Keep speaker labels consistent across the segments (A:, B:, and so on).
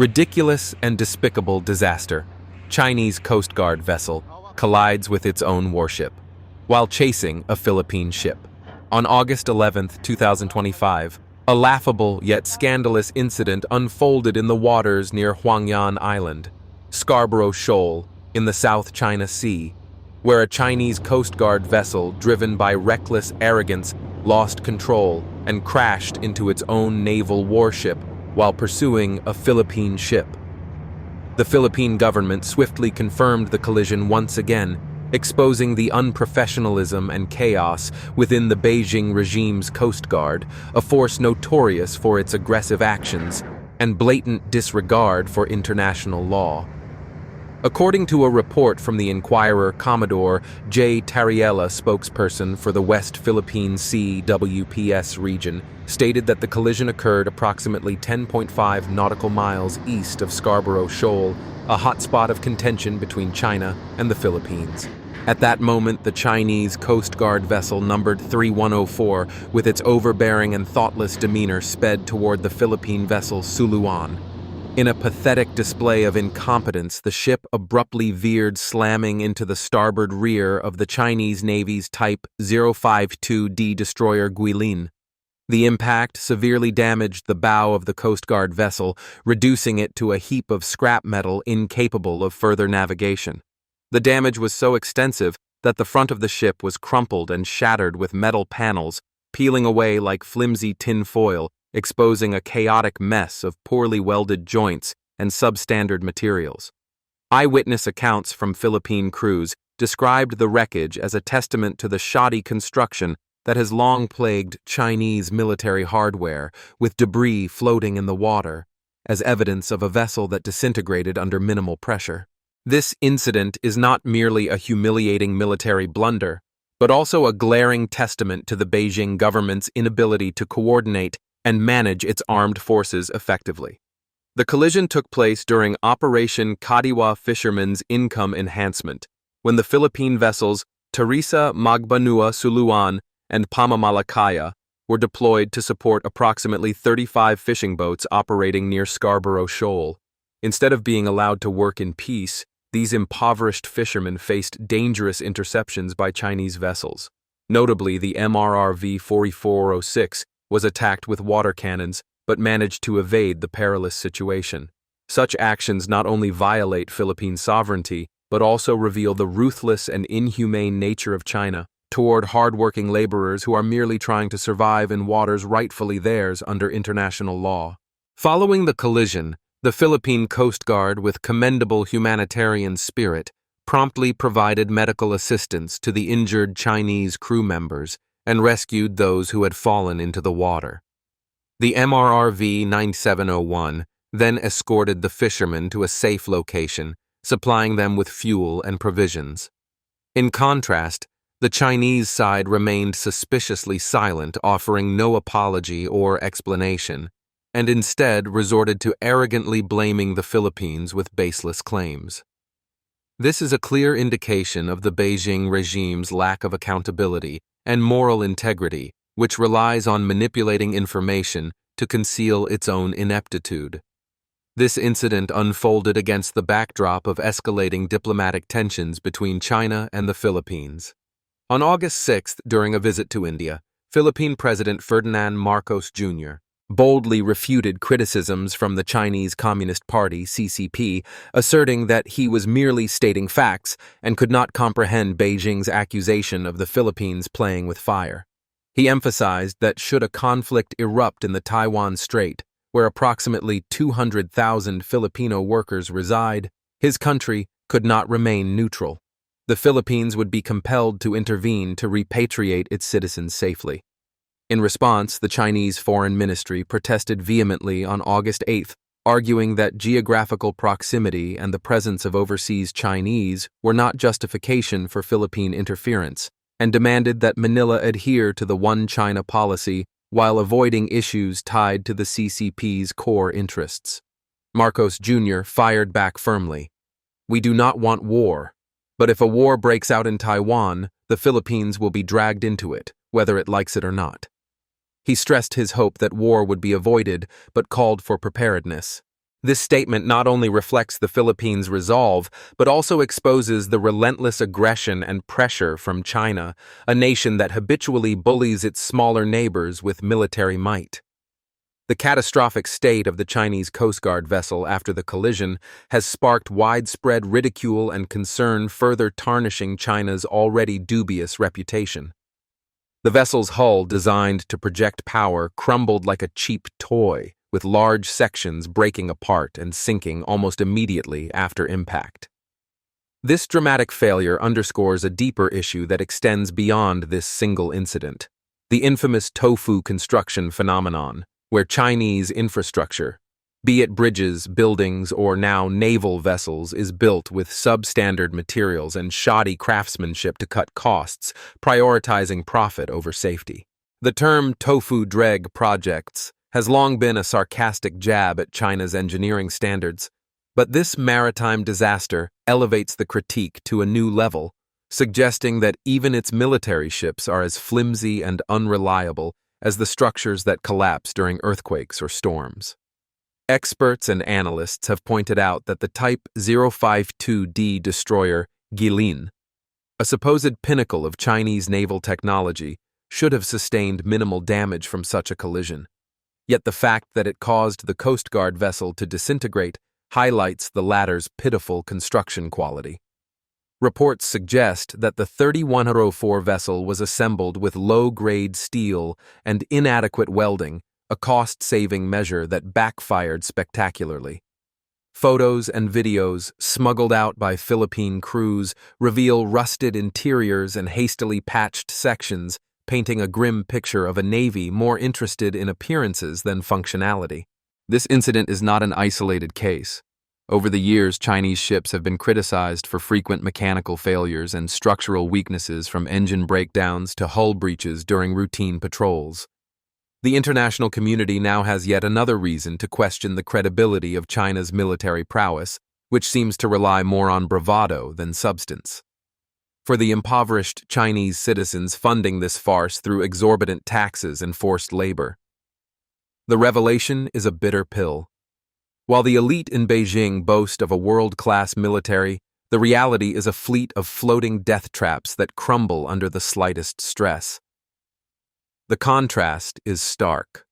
A: Ridiculous and despicable disaster. Chinese Coast Guard vessel collides with its own warship while chasing a Philippine ship. On August 11, 2025, a laughable yet scandalous incident unfolded in the waters near Huangyan Island, Scarborough Shoal, in the South China Sea, where a Chinese Coast Guard vessel driven by reckless arrogance lost control and crashed into its own naval warship while pursuing a Philippine ship. The Philippine government swiftly confirmed the collision once again, exposing the unprofessionalism and chaos within the Beijing regime's Coast Guard, a force notorious for its aggressive actions and blatant disregard for international law. According to a report from the Inquirer, Commodore J. Tariella, spokesperson for the West Philippine Sea WPS region, stated that the collision occurred approximately 10.5 nautical miles east of Scarborough Shoal, a hotspot of contention between China and the Philippines. At that moment, the Chinese Coast Guard vessel numbered 3104, with its overbearing and thoughtless demeanor, sped toward the Philippine vessel Suluan. In a pathetic display of incompetence, the ship abruptly veered, slamming into the starboard rear of the Chinese Navy's Type 052D destroyer Guilin. The impact severely damaged the bow of the Coast Guard vessel, reducing it to a heap of scrap metal incapable of further navigation. The damage was so extensive that the front of the ship was crumpled and shattered, with metal panels peeling away like flimsy tin foil, exposing a chaotic mess of poorly welded joints and substandard materials. Eyewitness accounts from Philippine crews described the wreckage as a testament to the shoddy construction that has long plagued Chinese military hardware, with debris floating in the water as evidence of a vessel that disintegrated under minimal pressure. This incident is not merely a humiliating military blunder, but also a glaring testament to the Beijing government's inability to coordinate and manage its armed forces effectively. The collision took place during Operation Kadiwa Fishermen's Income Enhancement, when the Philippine vessels Teresa Magbanua Suluan and Pamamalakaya were deployed to support approximately 35 fishing boats operating near Scarborough Shoal. Instead of being allowed to work in peace, these impoverished fishermen faced dangerous interceptions by Chinese vessels. Notably, the MRRV 4406 was attacked with water cannons, but managed to evade the perilous situation. Such actions not only violate Philippine sovereignty, but also reveal the ruthless and inhumane nature of China toward hard-working laborers who are merely trying to survive in waters rightfully theirs under international law. Following the collision, the Philippine Coast Guard, with commendable humanitarian spirit, promptly provided medical assistance to the injured Chinese crew members and rescued those who had fallen into the water. The MRRV 9701 then escorted the fishermen to a safe location, supplying them with fuel and provisions. In contrast, the Chinese side remained suspiciously silent, offering no apology or explanation, and instead resorted to arrogantly blaming the Philippines with baseless claims. This is a clear indication of the Beijing regime's lack of accountability and moral integrity, which relies on manipulating information to conceal its own ineptitude. This incident unfolded against the backdrop of escalating diplomatic tensions between China and the Philippines. On August 6th, during a visit to India, Philippine President Ferdinand Marcos Jr. boldly refuted criticisms from the Chinese Communist Party, CCP, asserting that he was merely stating facts and could not comprehend Beijing's accusation of the Philippines playing with fire. He emphasized that should a conflict erupt in the Taiwan Strait, where approximately 200,000 Filipino workers reside, his country could not remain neutral. The Philippines would be compelled to intervene to repatriate its citizens safely. In response, the Chinese Foreign Ministry protested vehemently on August 8th, arguing that geographical proximity and the presence of overseas Chinese were not justification for Philippine interference, and demanded that Manila adhere to the One China policy while avoiding issues tied to the CCP's core interests. Marcos Jr. fired back firmly. "We do not want war, but if a war breaks out in Taiwan, the Philippines will be dragged into it, whether it likes it or not." He stressed his hope that war would be avoided, but called for preparedness. This statement not only reflects the Philippines' resolve, but also exposes the relentless aggression and pressure from China, a nation that habitually bullies its smaller neighbors with military might. The catastrophic state of the Chinese Coast Guard vessel after the collision has sparked widespread ridicule and concern, further tarnishing China's already dubious reputation. The vessel's hull, designed to project power, crumbled like a cheap toy, with large sections breaking apart and sinking almost immediately after impact. This dramatic failure underscores a deeper issue that extends beyond this single incident: the infamous tofu construction phenomenon, where Chinese infrastructure, be it bridges, buildings, or now naval vessels, is built with substandard materials and shoddy craftsmanship to cut costs, prioritizing profit over safety. The term tofu-dreg projects has long been a sarcastic jab at China's engineering standards, but this maritime disaster elevates the critique to a new level, suggesting that even its military ships are as flimsy and unreliable as the structures that collapse during earthquakes or storms. Experts and analysts have pointed out that the Type 052D destroyer Guilin, a supposed pinnacle of Chinese naval technology, should have sustained minimal damage from such a collision. Yet the fact that it caused the Coast Guard vessel to disintegrate highlights the latter's pitiful construction quality. Reports suggest that the 3104 vessel was assembled with low-grade steel and inadequate welding, a cost-saving measure that backfired spectacularly. Photos and videos smuggled out by Philippine crews reveal rusted interiors and hastily patched sections, painting a grim picture of a navy more interested in appearances than functionality. This incident is not an isolated case. Over the years, Chinese ships have been criticized for frequent mechanical failures and structural weaknesses, from engine breakdowns to hull breaches during routine patrols. The international community now has yet another reason to question the credibility of China's military prowess, which seems to rely more on bravado than substance. For the impoverished Chinese citizens funding this farce through exorbitant taxes and forced labor, the revelation is a bitter pill. While the elite in Beijing boast of a world-class military, the reality is a fleet of floating death traps that crumble under the slightest stress. The contrast is stark.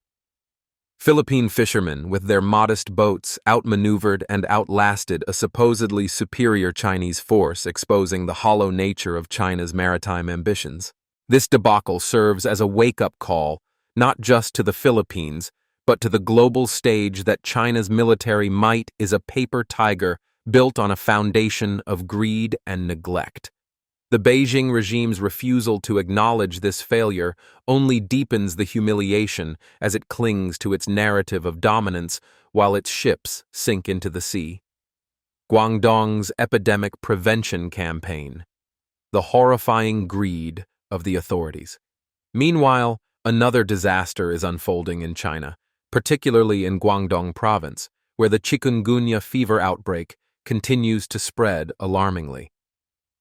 A: Philippine fishermen, with their modest boats, outmaneuvered and outlasted a supposedly superior Chinese force, exposing the hollow nature of China's maritime ambitions. This debacle serves as a wake-up call, not just to the Philippines, but to the global stage, that China's military might is a paper tiger built on a foundation of greed and neglect. The Beijing regime's refusal to acknowledge this failure only deepens the humiliation as it clings to its narrative of dominance while its ships sink into the sea. Guangdong's Epidemic Prevention Campaign, the horrifying greed of the authorities. Meanwhile, another disaster is unfolding in China, particularly in Guangdong province, where the Chikungunya fever outbreak continues to spread alarmingly.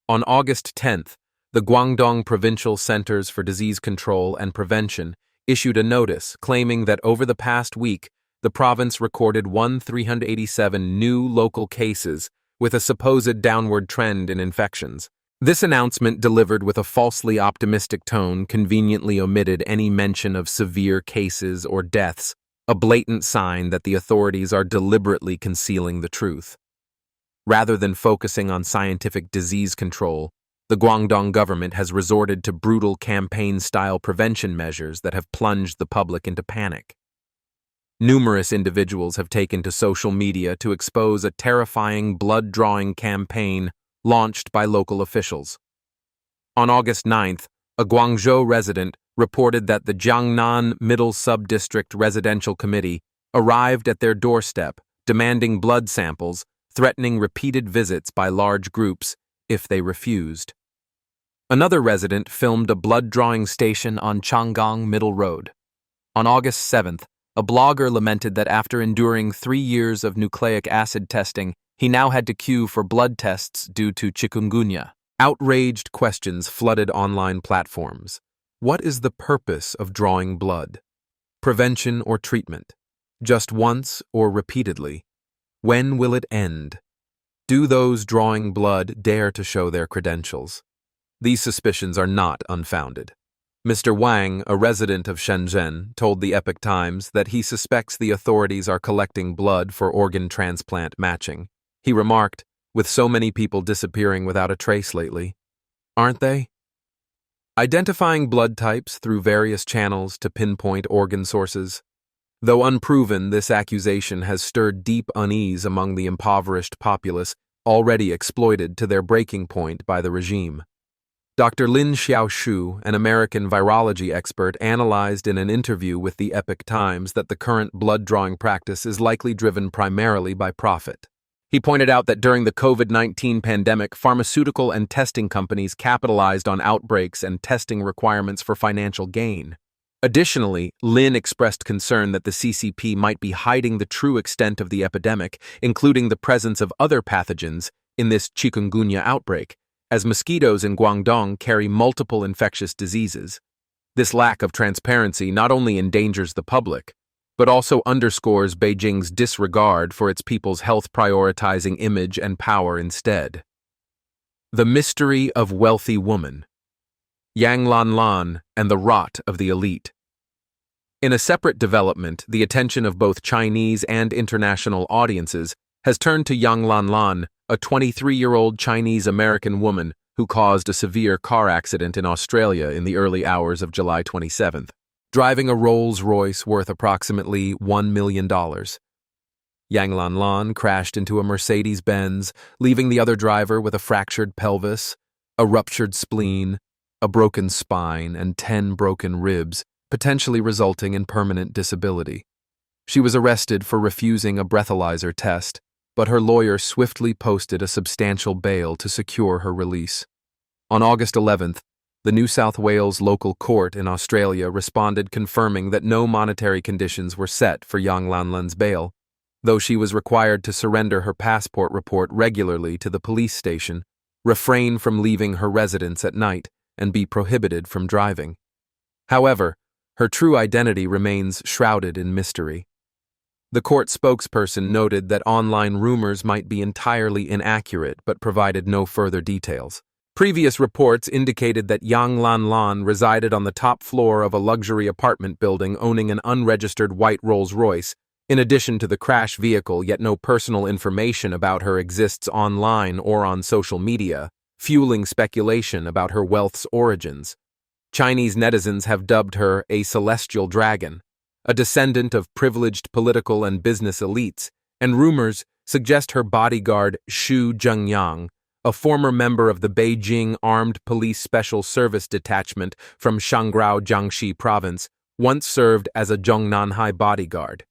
A: On August 10th, the Guangdong Provincial Centers for Disease Control and Prevention issued a notice claiming that over the past week, the province recorded 1,387 new local cases, with a supposed downward trend in infections. This announcement, delivered with a falsely optimistic tone, conveniently omitted any mention of severe cases or deaths, a blatant sign that the authorities are deliberately concealing the truth. Rather than focusing on scientific disease control, the Guangdong government has resorted to brutal campaign-style prevention measures that have plunged the public into panic. Numerous individuals have taken to social media to expose a terrifying, blood-drawing campaign launched by local officials. On August 9th, a Guangzhou resident reported that the Jiangnan Middle Sub-District Residential Committee arrived at their doorstep, demanding blood samples, threatening repeated visits by large groups if they refused. Another resident filmed a blood-drawing station on Changgang Middle Road. On August 7th, a blogger lamented that after enduring 3 years of nucleic acid testing, he now had to queue for blood tests due to chikungunya. Outraged questions flooded online platforms. What is the purpose of drawing blood? Prevention or treatment? Just once or repeatedly? When will it end? Do those drawing blood dare to show their credentials? These suspicions are not unfounded. Mr. Wang, a resident of Shenzhen, told the Epoch Times that he suspects the authorities are collecting blood for organ transplant matching. He remarked, "With so many people disappearing without a trace lately, aren't they?" Identifying blood types through various channels to pinpoint organ sources. Though unproven, this accusation has stirred deep unease among the impoverished populace already exploited to their breaking point by the regime. Dr. Lin Xiaoshu, an American virology expert, analyzed in an interview with the Epoch Times that the current blood drawing practice is likely driven primarily by profit. He pointed out that during the COVID-19 pandemic, pharmaceutical and testing companies capitalized on outbreaks and testing requirements for financial gain. Additionally, Lin expressed concern that the CCP might be hiding the true extent of the epidemic, including the presence of other pathogens in this Chikungunya outbreak, as mosquitoes in Guangdong carry multiple infectious diseases. This lack of transparency not only endangers the public, but also underscores Beijing's disregard for its people's health, prioritizing image and power instead. The mystery of wealthy woman. Yang Lanlan and the rot of the elite. In a separate development, the attention of both Chinese and international audiences has turned to Yang Lanlan, a 23-year-old Chinese-American woman who caused a severe car accident in Australia in the early hours of July 27th, driving a Rolls-Royce worth approximately $1 million. Yang Lanlan crashed into a Mercedes-Benz, leaving the other driver with a fractured pelvis, a ruptured spleen, a broken spine, and 10 broken ribs, potentially resulting in permanent disability. She was arrested for refusing a breathalyzer test, but her lawyer swiftly posted a substantial bail to secure her release. On August 11th, the New South Wales local court in Australia responded confirming that no monetary conditions were set for Yang Lanlan's bail, though she was required to surrender her passport report regularly to the police station, refrain from leaving her residence at night, and be prohibited from driving. However, her true identity remains shrouded in mystery. The court spokesperson noted that online rumors might be entirely inaccurate but provided no further details. Previous reports indicated that Yang Lanlan resided on the top floor of a luxury apartment building owning an unregistered white Rolls-Royce, in addition to the crash vehicle, yet no personal information about her exists online or on social media, fueling speculation about her wealth's origins. Chinese netizens have dubbed her a celestial dragon, a descendant of privileged political and business elites, and rumors suggest her bodyguard Xu Zhengyang, a former member of the Beijing Armed Police Special Service Detachment from Shanghai, Jiangxi Province, once served as a Zhongnanhai bodyguard.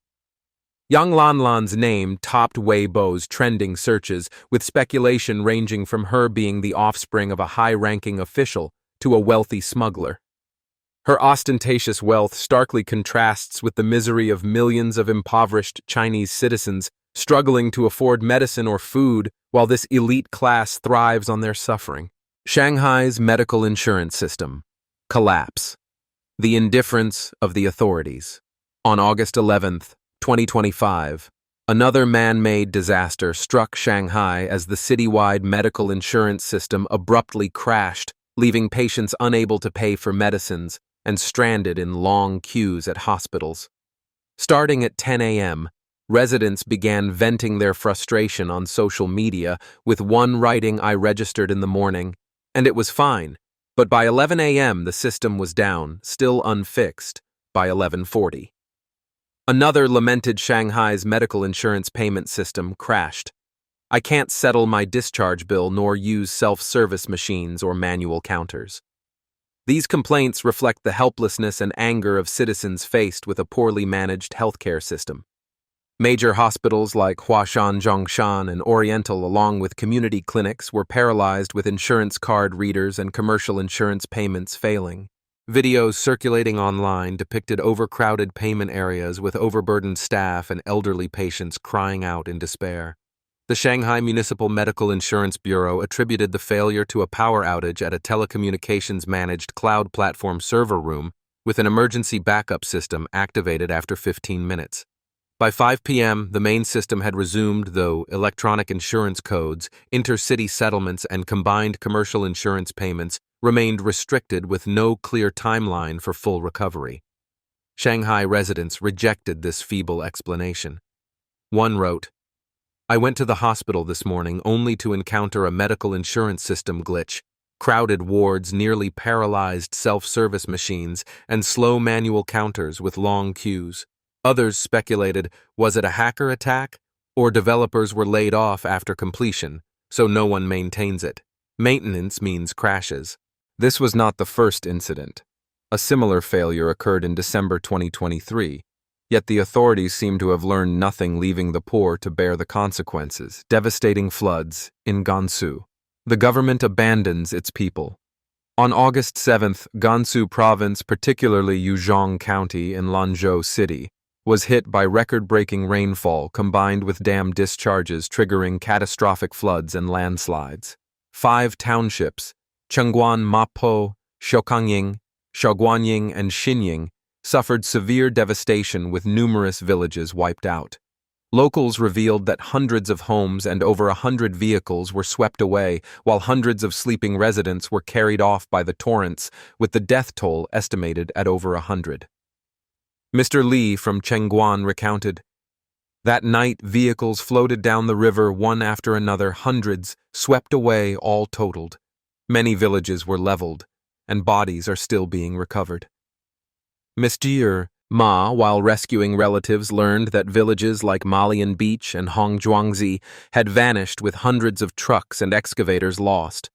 A: Yang Lanlan's name topped Weibo's trending searches, with speculation ranging from her being the offspring of a high-ranking official to a wealthy smuggler. Her ostentatious wealth starkly contrasts with the misery of millions of impoverished Chinese citizens struggling to afford medicine or food while this elite class thrives on their suffering. Shanghai's medical insurance system. Collapse. The indifference of the authorities. On August 11th, 2025, another man-made disaster struck Shanghai as the citywide medical insurance system abruptly crashed, leaving patients unable to pay for medicines and stranded in long queues at hospitals. Starting at 10 a.m., residents began venting their frustration on social media, with one writing, "I registered in the morning, and it was fine, but by 11 a.m. the system was down, still unfixed, by 11:40. Another lamented Shanghai's medical insurance payment system crashed. "I can't settle my discharge bill nor use self-service machines or manual counters." These complaints reflect the helplessness and anger of citizens faced with a poorly managed healthcare system. Major hospitals like Huashan Zhongshan and Oriental, along with community clinics, were paralyzed with insurance card readers and commercial insurance payments failing. Videos circulating online depicted overcrowded payment areas with overburdened staff and elderly patients crying out in despair. The Shanghai Municipal Medical Insurance Bureau attributed the failure to a power outage at a telecommunications-managed cloud platform server room with an emergency backup system activated after 15 minutes. By 5 p.m., the main system had resumed, though electronic insurance codes, intercity settlements, and combined commercial insurance payments remained restricted with no clear timeline for full recovery. Shanghai residents rejected this feeble explanation. One wrote, "I went to the hospital this morning only to encounter a medical insurance system glitch, crowded wards, nearly paralyzed self-service machines, and slow manual counters with long queues." Others speculated, was it a hacker attack, or developers were laid off after completion, so no one maintains it. Maintenance means crashes. This was not the first incident. A similar failure occurred in December 2023, yet the authorities seem to have learned nothing, leaving the poor to bear the consequences. Devastating floods in Gansu. The government abandons its people. On August 7th, Gansu province, particularly Yuzhong County in Lanzhou City, was hit by record-breaking rainfall combined with dam discharges triggering catastrophic floods and landslides. 5 townships, Chengguan, Mapo, Shokangying, Shaoguanying, and Xinying, suffered severe devastation with numerous villages wiped out. Locals revealed that hundreds of homes and over 100 vehicles were swept away, while hundreds of sleeping residents were carried off by the torrents, with the death toll estimated at over 100. Mr. Li from Chengguan recounted, "That night, vehicles floated down the river one after another, hundreds, swept away, all totaled. Many villages were leveled, and bodies are still being recovered." Mr. Ma, while rescuing relatives, learned that villages like Malian Beach and Hongzhuangzi had vanished with hundreds of trucks and excavators lost.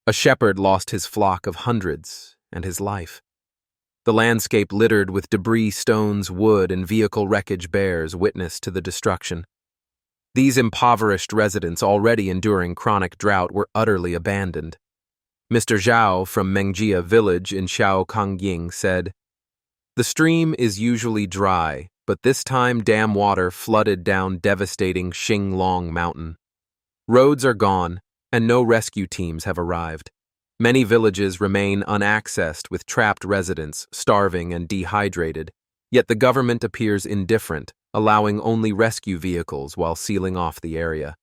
A: A shepherd lost his flock of hundreds and his life. The landscape littered with debris, stones, wood, and vehicle wreckage bears witness to the destruction. These impoverished residents, already enduring chronic drought, were utterly abandoned. Mr. Zhao from Mengjia village in Shaokangying said, "The stream is usually dry, but this time dam water flooded down devastating Xinglong Mountain. Roads are gone, and no rescue teams have arrived. Many villages remain unaccessed with trapped residents, starving and dehydrated, yet the government appears indifferent, allowing only rescue vehicles while sealing off the area."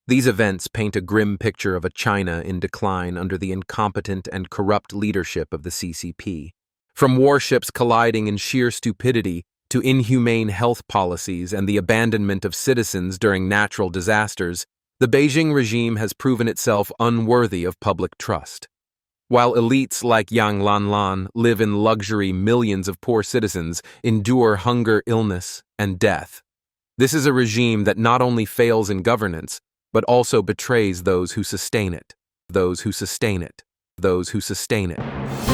A: These events paint a grim picture of a China in decline under the incompetent and corrupt leadership of the CCP. From warships colliding in sheer stupidity to inhumane health policies and the abandonment of citizens during natural disasters, the Beijing regime has proven itself unworthy of public trust. While elites like Yang Lanlan live in luxury, millions of poor citizens endure hunger, illness, and death. This is a regime that not only fails in governance, but also betrays those who sustain it. Those who sustain it. Those who sustain it.